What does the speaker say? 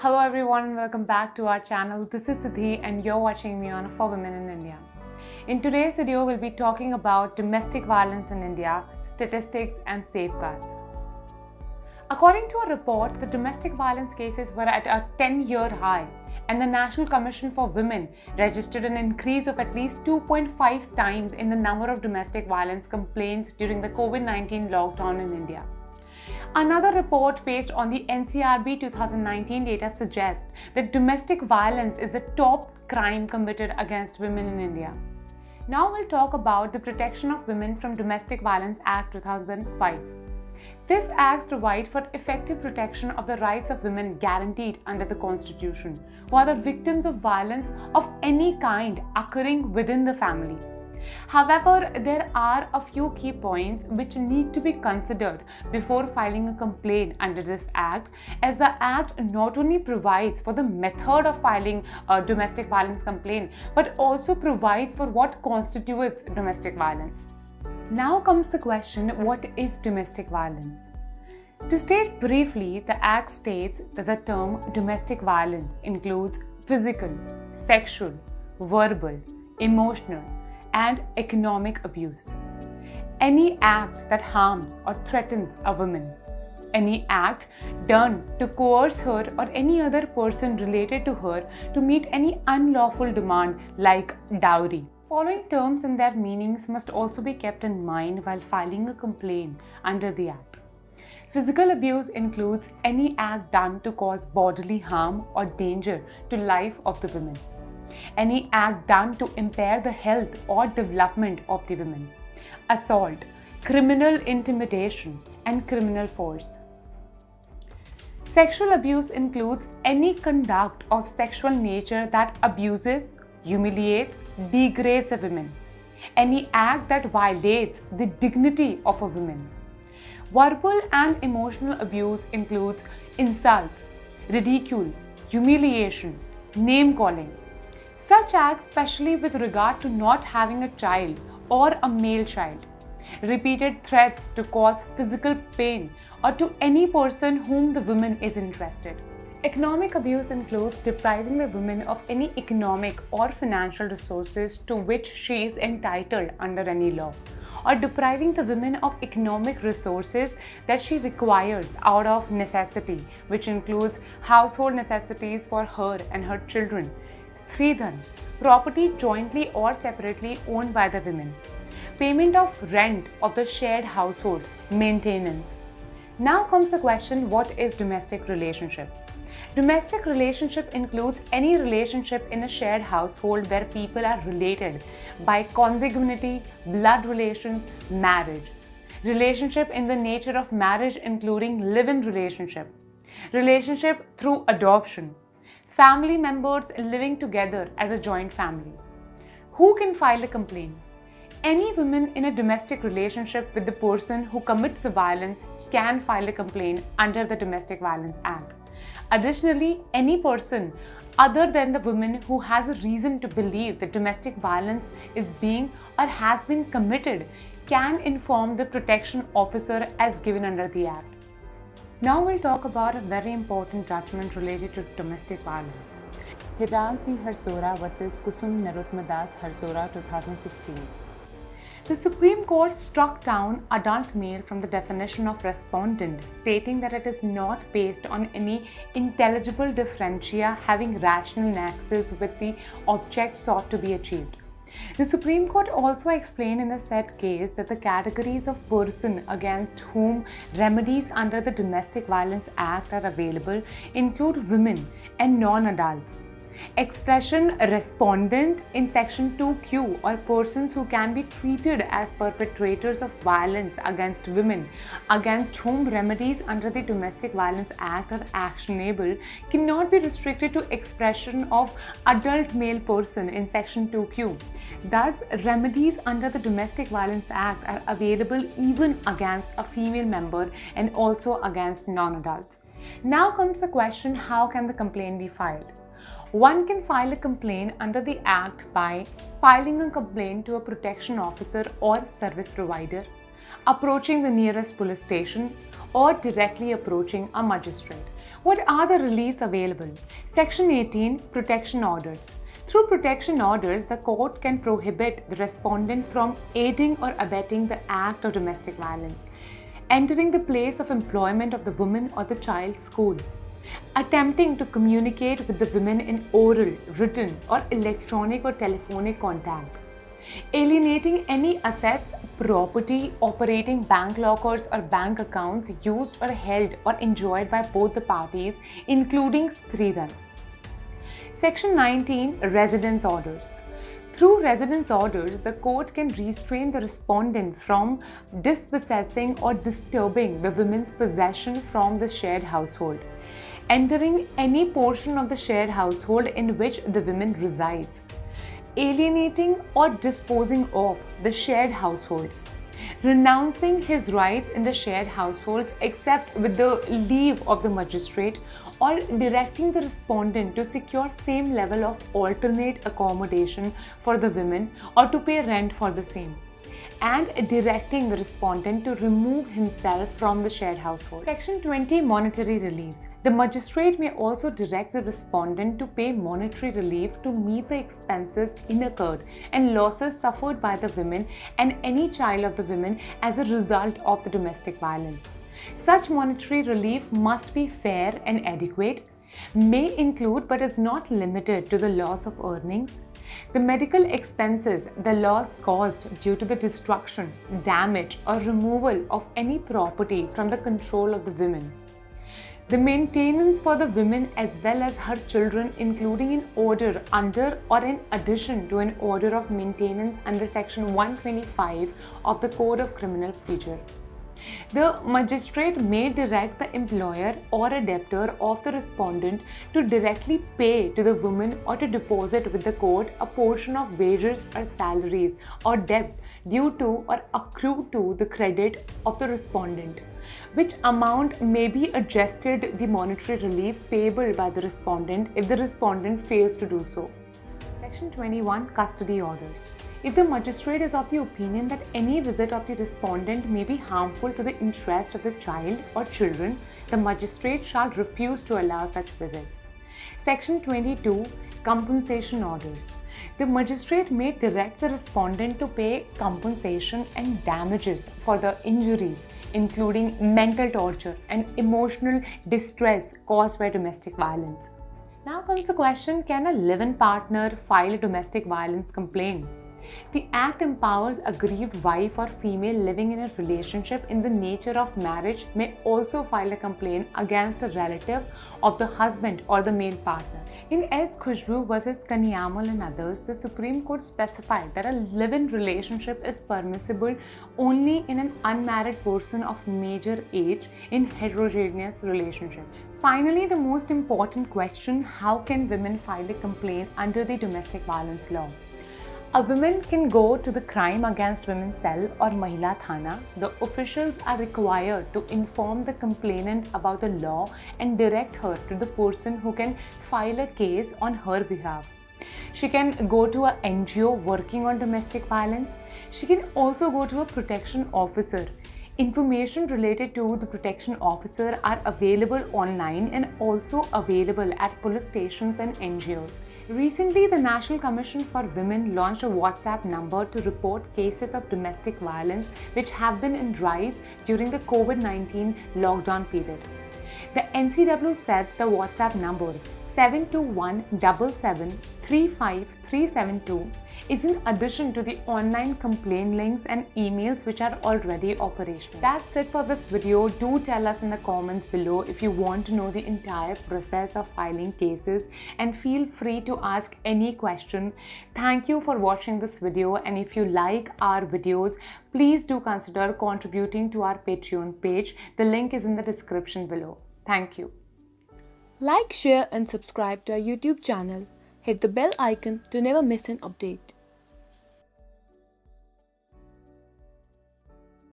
Hello everyone, welcome back to our channel. This is Siddhi and you're watching me on For Women in India. In today's video, we'll be talking about domestic violence in India, statistics and safeguards. According to a report, the domestic violence cases were at a 10-year high and the National Commission for Women registered an increase of at least 2.5 times in the number of domestic violence complaints during the COVID-19 lockdown in India. Another report based on the NCRB 2019 data suggests that domestic violence is the top crime committed against women in India. Now we'll talk about the Protection of Women from Domestic Violence Act 2005. This act provides for effective protection of the rights of women guaranteed under the Constitution, who are the victims of violence of any kind occurring within the family. However, there are a few key points which need to be considered before filing a complaint under this Act, as the Act not only provides for the method of filing a domestic violence complaint, but also provides for what constitutes domestic violence. Now comes the question, what is domestic violence? To state briefly, the Act states that the term domestic violence includes physical, sexual, verbal, emotional, and economic abuse. Any act that harms or threatens a woman. Any act done to coerce her or any other person related to her to meet any unlawful demand like dowry. Following terms and their meanings must also be kept in mind while filing a complaint under the Act. Physical abuse includes any act done to cause bodily harm or danger to life of the woman. Any act done to impair the health or development of the women. Assault, criminal intimidation, and criminal force. Sexual abuse includes any conduct of sexual nature that abuses, humiliates, degrades a woman. Any act that violates the dignity of a woman. Verbal and emotional abuse includes insults, ridicule, humiliations, name-calling. Such acts, especially with regard to not having a child or a male child, repeated threats to cause physical pain or to any person whom the woman is interested. Economic abuse includes depriving the woman of any economic or financial resources to which she is entitled under any law, or depriving the woman of economic resources that she requires out of necessity, which includes household necessities for her and her children. Stridhan, property jointly or separately owned by the women. Payment of rent of the shared household, maintenance. Now comes the question, what is domestic relationship? Domestic relationship includes any relationship in a shared household where people are related by consanguinity, blood relations, marriage. Relationship in the nature of marriage including live-in relationship. Relationship through adoption. Family members living together as a joint family. Who can file a complaint? Any woman in a domestic relationship with the person who commits the violence can file a complaint under the Domestic Violence Act. Additionally, any person other than the woman who has a reason to believe that domestic violence is being or has been committed can inform the protection officer as given under the Act. Now we'll talk about a very important judgment related to domestic violence. Hiral P. Harsora vs. Kusum Narotmadas Harsora 2016. The Supreme Court struck down adult male from the definition of respondent, stating that it is not based on any intelligible differentia having rational nexus with the object sought to be achieved. The Supreme Court also explained in the said case that the categories of person against whom remedies under the Domestic Violence Act are available include women and non-adults. Expression respondent in section 2Q, or persons who can be treated as perpetrators of violence against women against whom remedies under the Domestic Violence Act are actionable, cannot be restricted to expression of adult male person in section 2Q. Thus, remedies under the Domestic Violence Act are available even against a female member and also against non-adults. Now comes the question, how can the complaint be filed? One can file a complaint under the Act by filing a complaint to a protection officer or service provider, approaching the nearest police station, or directly approaching a magistrate. What are the reliefs available? Section 18, Protection Orders. Through protection orders, the court can prohibit the respondent from aiding or abetting the act of domestic violence, entering the place of employment of the woman or the child's school, attempting to communicate with the women in oral, written, or electronic or telephonic contact, alienating any assets, property, operating bank lockers or bank accounts used or held or enjoyed by both the parties, including Stridhan. Section 19, Residence Orders. Through residence orders, the court can restrain the respondent from dispossessing or disturbing the women's possession from the shared household, entering any portion of the shared household in which the woman resides, alienating or disposing of the shared household, renouncing his rights in the shared households except with the leave of the magistrate, or directing the respondent to secure same level of alternate accommodation for the women or to pay rent for the same, and directing the respondent to remove himself from the shared household. Section 20, Monetary Reliefs. The magistrate may also direct the respondent to pay monetary relief to meet the expenses incurred and losses suffered by the women and any child of the women as a result of the domestic violence. Such monetary relief must be fair and adequate, may include but is not limited to the loss of earnings, the medical expenses, the loss caused due to the destruction, damage, or removal of any property from the control of the women, the maintenance for the women as well as her children, including an order under or in addition to an order of maintenance under Section 125 of the Code of Criminal Procedure. The magistrate may direct the employer or a debtor of the respondent to directly pay to the woman or to deposit with the court a portion of wages or salaries or debt due to or accrue to the credit of the respondent, which amount may be adjusted the monetary relief payable by the respondent if the respondent fails to do so. Section 21, Custody Orders. If the magistrate is of the opinion that any visit of the respondent may be harmful to the interest of the child or children, the magistrate shall refuse to allow such visits. Section 22, Compensation Orders. The magistrate may direct the respondent to pay compensation and damages for the injuries, including mental torture and emotional distress caused by domestic violence. Now comes the question, can a live-in partner file a domestic violence complaint? The Act empowers aggrieved wife or female living in a relationship in the nature of marriage may also file a complaint against a relative of the husband or the male partner. In S. Khushbu vs. Kanyamal and others, the Supreme Court specified that a live-in relationship is permissible only in an unmarried person of major age in heterogeneous relationships. Finally, the most important question, how can women file a complaint under the domestic violence law? A woman can go to the Crime Against Women Cell or Mahila Thana. The officials are required to inform the complainant about the law and direct her to the person who can file a case on her behalf. She can go to an NGO working on domestic violence. She can also go to a protection officer. Information related to the protection officer are available online and also available at police stations and NGOs. Recently, the National Commission for Women launched a WhatsApp number to report cases of domestic violence which have been in rise during the COVID-19 lockdown period. The NCW said the WhatsApp number 72177353372 is in addition to the online complaint links and emails which are already operational. That's it for this video. Do tell us in the comments below if you want to know the entire process of filing cases, and feel free to ask any question. Thank you for watching this video, and if you like our videos, please do consider contributing to our Patreon page. The link is in the description below. Thank you. Like, share and subscribe to our YouTube channel. Hit the bell icon to never miss an update.